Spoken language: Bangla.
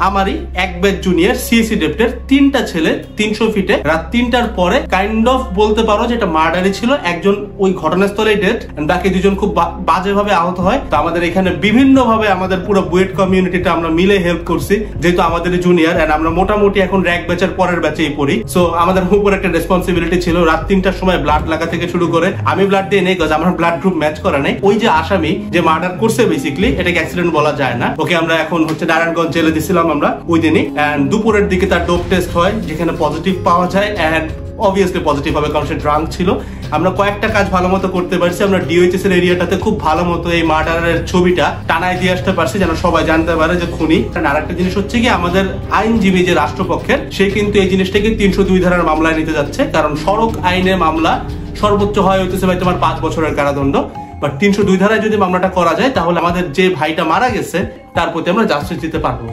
আমারই এক ব্যাচ জুনিয়র সিএসি ডেপ্টের 3টা ছেলে 300 ফিটে রাত 3টার পরে কাইন্ড অফ বলতে পারো যে এটা মার্ডারই ছিল। একজন ওই ঘটনাস্থলেই ডেড, বাকি দুজন খুব বাজেভাবে আহত হয়। তো আমাদের এখানে বিভিন্ন ভাবে আমাদের পুরো বুয়েট কমিউনিটিটা আমরা মিলে হেল্প করছি, যেহেতু আমাদের জুনিয়র এন্ড আমরা মোটামুটি এখন র‍্যাক ব্যাচের পরের ব্যাচেই পড়ি। সো আমাদের উপর একটা রেসপন্সিবিলিটি ছিল রাত 3টার সময় ব্লাড লাগা থেকে শুরু করে। আমি ব্লাড দিয়ে নেই কজ আমার ব্লাড গ্রুপ ম্যাচ করে নাই। ওই যে আসামি যে মার্ডার করছে বেসিক্যালি এটাকে অ্যাক্সিডেন্ট বলা যায় না। ওকে আমরা এখন হচ্ছে নারায়ণগঞ্জ জেলে দিছিলাম আমরা ওই দিনই। এন্ড দুপুরের দিকে তার ডোপ টেস্ট হয়, যেখানে পজিটিভ পাওয়া যায়। এন্ড অবভিয়াসলি পজিটিভ হবে কারণ সে ড্রাঙ্ক ছিল। আমরা কয়েকটা কাজ ভালো মতো করতে পারছি। আমরা ডিওএইচএস এর এরিয়াটাতে খুব ভালো মতো এই মার্ডারের ছবিটা টানায় দিয়ে আসতে পারছি, যেন সবাই জানতে পারে যে খুনি। আর একটা জিনিস হচ্ছে কি, আমাদের আইনজীবী যে রাষ্ট্রপক্ষের সে কিন্তু এই জিনিসটাকে 302 ধারার মামলায় নিতে যাচ্ছে, কারণ সড়ক আইনে মামলা সর্বোচ্চ হয় হইতেছে ভাই তোমার 5 বছরের কারাদণ্ড। বাট 302 ধারায় যদি মামলাটা করা যায় তাহলে আমাদের যে ভাইটা মারা গেছে তার প্রতি আমরা জাস্টিস দিতে পারবো।